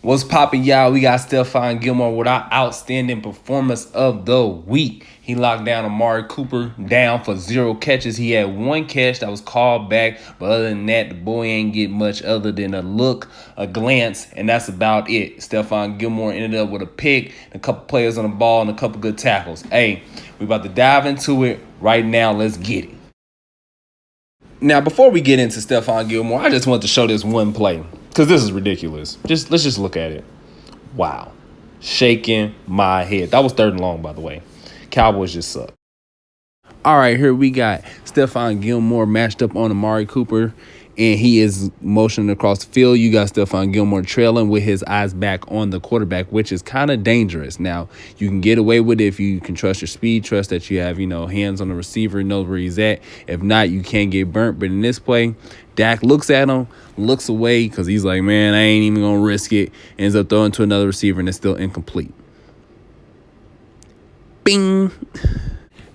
What's poppin', y'all? We got Stephon Gilmore with our outstanding performance of the week. He locked down Amari Cooper down for 0 catches. He had 1 catch that was called back. But other than that, the boy ain't get much other than a look, a glance, and that's about it. Stephon Gilmore ended up with a pick, a couple players on the ball, and a couple good tackles. Hey, we about to dive into it right now. Let's get it. Now, before we get into Stephon Gilmore, I just want to show this one play because this is ridiculous. Let's just look at it. Wow. Shaking my head. That was 3rd and long, by the way. Cowboys just suck. All right, here we got Stephon Gilmore matched up on Amari Cooper, and he is motioning across the field. You got Stephon Gilmore trailing with his eyes back on the quarterback, which is kind of dangerous. Now, you can get away with it if you can trust your speed, trust that you have, hands on the receiver, knows where he's at. If not, you can get burnt. But in this play, Dak looks at him, looks away because he's like, man, I ain't even going to risk it. Ends up throwing to another receiver, and it's still incomplete. Bing.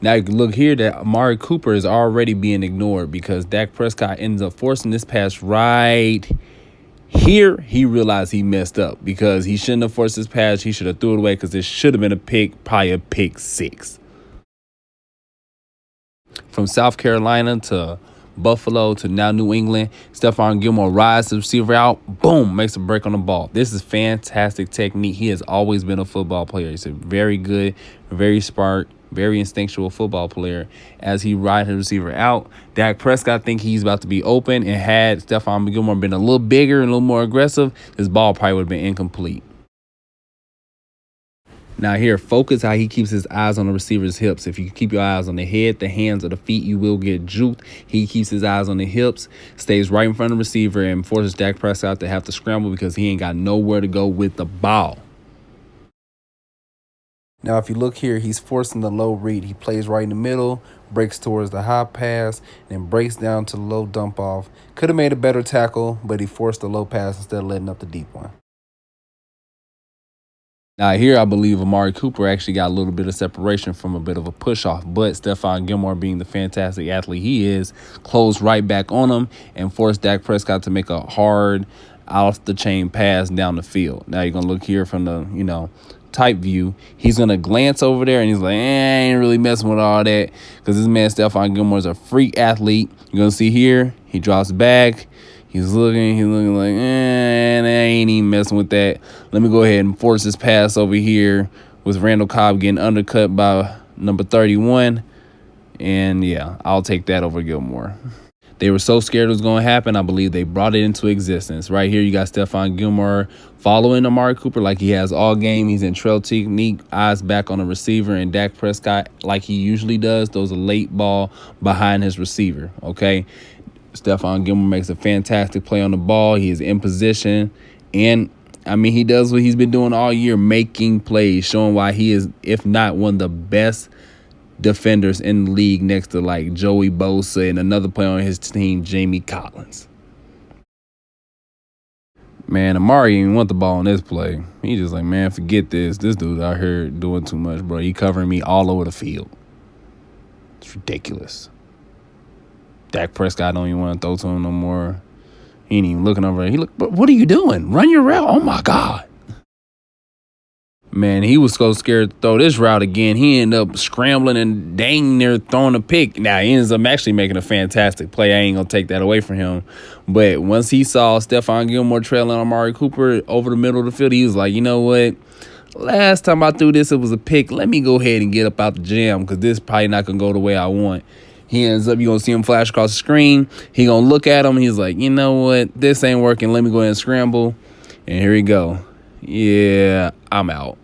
Now you can look here that Amari Cooper is already being ignored because Dak Prescott ends up forcing this pass right here. He realized he messed up because he shouldn't have forced this pass. He should have threw it away because it should have been a pick, probably a pick 6. From South Carolina to Buffalo to now New England, Stephon Gilmore rides the receiver out, boom, makes a break on the ball. This is fantastic technique. He has always been a football player. He's a very good, very smart, very instinctual football player. As he rides his receiver out, Dak Prescott think he's about to be open, and had Stephon Gilmore been a little bigger and a little more aggressive, this ball probably would have been incomplete. Now here, focus how he keeps his eyes on the receiver's hips. If you keep your eyes on the head, the hands, or the feet, you will get juked. He keeps his eyes on the hips, stays right in front of the receiver, and forces Dak Prescott to have to scramble because he ain't got nowhere to go with the ball. Now, if you look here, he's forcing the low read. He plays right in the middle, breaks towards the high pass, and breaks down to the low dump off. Could have made a better tackle, but he forced the low pass instead of letting up the deep one. Now here, I believe Amari Cooper actually got a little bit of separation from a bit of a push-off, but Stephon Gilmore, being the fantastic athlete he is, closed right back on him and forced Dak Prescott to make a hard, off-the-chain pass down the field. Now you're going to look here from the, type view. He's going to glance over there, and he's like, I ain't really messing with all that because this man Stephon Gilmore is a freak athlete. You're going to see here, he drops back. He's looking like, I ain't even messing with that. Let me go ahead and force this pass over here with Randall Cobb getting undercut by number 31. And, yeah, I'll take that over Gilmore. They were so scared it was going to happen, I believe they brought it into existence. Right here, you got Stephon Gilmore following Amari Cooper like he has all game. He's in trail technique, eyes back on the receiver, and Dak Prescott, like he usually does, throws a late ball behind his receiver, okay? Stephon Gilmore makes a fantastic play on the ball. He is in position, and, he does what he's been doing all year, making plays, showing why he is, if not one of the best defenders in the league next to, like, Joey Bosa and another player on his team, Jamie Collins. Man, Amari didn't want the ball on this play. He just like, man, forget this. This dude out here doing too much, bro. He covering me all over the field. It's ridiculous. Dak Prescott don't even want to throw to him no more. He ain't even looking over there. He look, but what are you doing? Run your route. Oh, my God. Man, he was so scared to throw this route again. He ended up scrambling and dang near throwing a pick. Now, he ends up actually making a fantastic play. I ain't going to take that away from him. But once he saw Stephon Gilmore trailing Amari Cooper over the middle of the field, he was like, you know what? Last time I threw this, it was a pick. Let me go ahead and get up out the jam because this is probably not going to go the way I want. He ends up, you're going to see him flash across the screen. He going to look at him. He's like, you know what? This ain't working. Let me go ahead and scramble. And here we go. Yeah, I'm out.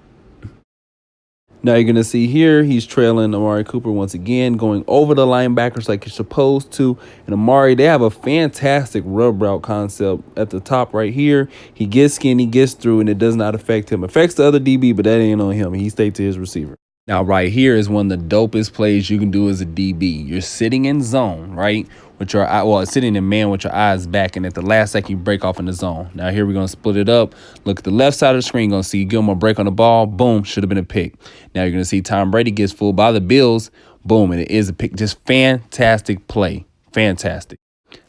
Now you're going to see here, he's trailing Amari Cooper once again, going over the linebackers like you're supposed to. And Amari, they have a fantastic rub route concept at the top right here. He gets skinny, gets through, and it does not affect him. It affects the other DB, but that ain't on him. He stayed to his receiver. Now, right here is one of the dopest plays you can do as a DB. You're sitting in zone, right? With your sitting in man with your eyes back, and at the last second, you break off in the zone. Now, here we're going to split it up. Look at the left side of the screen. Going to see Gilmore break on the ball. Boom. Should have been a pick. Now, you're going to see Tom Brady gets fooled by the Bills. Boom. And it is a pick. Just fantastic play. Fantastic.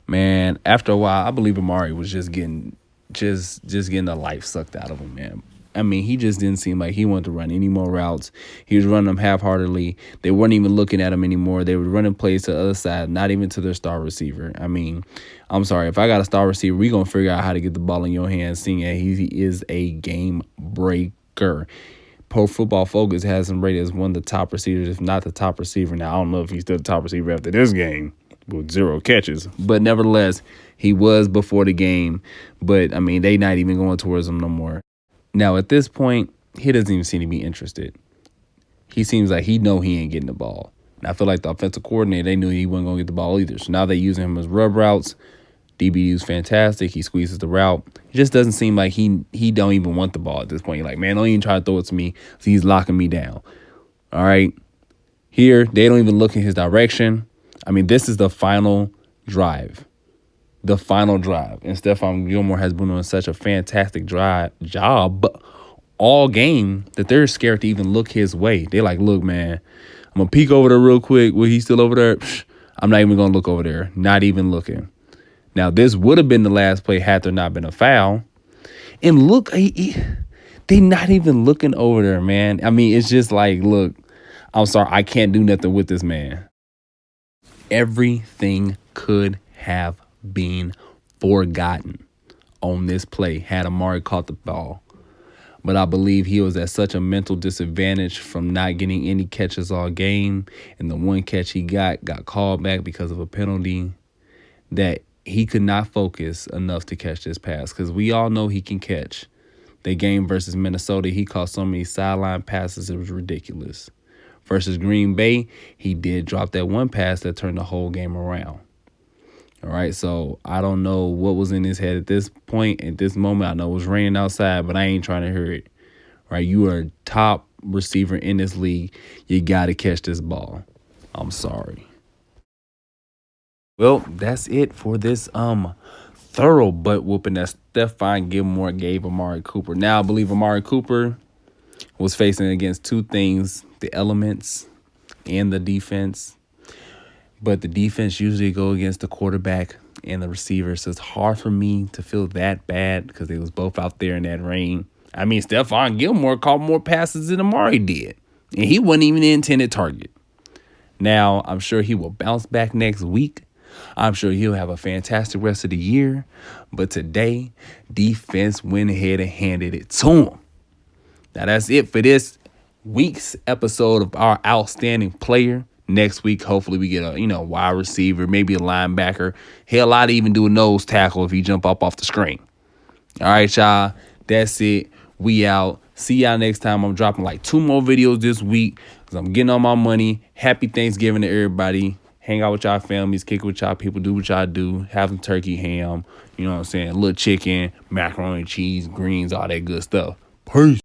Man, after a while, I believe Amari was just getting just getting the life sucked out of him, man. I mean, he just didn't seem like he wanted to run any more routes. He was running them half-heartedly. They weren't even looking at him anymore. They were running plays to the other side, not even to their star receiver. I mean, I'm sorry. If I got a star receiver, we're going to figure out how to get the ball in your hands, seeing that he is a game breaker. Pro Football Focus has him rated as one of the top receivers, if not the top receiver. Now, I don't know if he's still the top receiver after this game with 0 catches. But nevertheless, he was before the game. But, I mean, they not even going towards him no more. Now, at this point, he doesn't even seem to be interested. He seems like he ain't getting the ball. And I feel like the offensive coordinator, they knew he wasn't going to get the ball either. So now they're using him as rub routes. DBU's fantastic. He squeezes the route. It just doesn't seem like he don't even want the ball at this point. He's like, man, don't even try to throw it to me. So he's locking me down. All right. Here, they don't even look in his direction. I mean, this is the final drive. The final drive. And Stephon Gilmore has been doing such a fantastic job all game that they're scared to even look his way. They're like, look, man, I'm going to peek over there real quick. Well, he's still over there. I'm not even going to look over there. Not even looking. Now, this would have been the last play had there not been a foul. And look, they not even looking over there, man. I mean, it's just like, look, I'm sorry. I can't do nothing with this man. Everything could have been forgotten on this play had Amari caught the ball. But I believe he was at such a mental disadvantage from not getting any catches all game. And the one catch he got called back because of a penalty, that he could not focus enough to catch this pass. Because we all know he can catch. The game versus Minnesota, he caught so many sideline passes, it was ridiculous. Versus Green Bay, he did drop that one pass that turned the whole game around. All right, so I don't know what was in his head at this point, at this moment. I know it was raining outside, but I ain't trying to hear it. Right, you are a top receiver in this league. You got to catch this ball. I'm sorry. Well, that's it for this thorough butt whooping that Stephon Gilmore gave Amari Cooper. Now, I believe Amari Cooper was facing against two things, the elements and the defense. But the defense usually go against the quarterback and the receiver. So it's hard for me to feel that bad because they was both out there in that rain. I mean, Stephon Gilmore caught more passes than Amari did. And he wasn't even the intended target. Now, I'm sure he will bounce back next week. I'm sure he'll have a fantastic rest of the year. But today, defense went ahead and handed it to him. Now, that's it for this week's episode of our Outstanding Player. Next week, hopefully we get a, wide receiver, maybe a linebacker. Hell, I'd even do a nose tackle if he jump up off the screen. All right, y'all. That's it. We out. See y'all next time. I'm dropping like 2 more videos this week because I'm getting all my money. Happy Thanksgiving to everybody. Hang out with y'all families. Kick it with y'all people. Do what y'all do. Have some turkey, ham. You know what I'm saying? A little chicken, macaroni and cheese, greens, all that good stuff. Peace.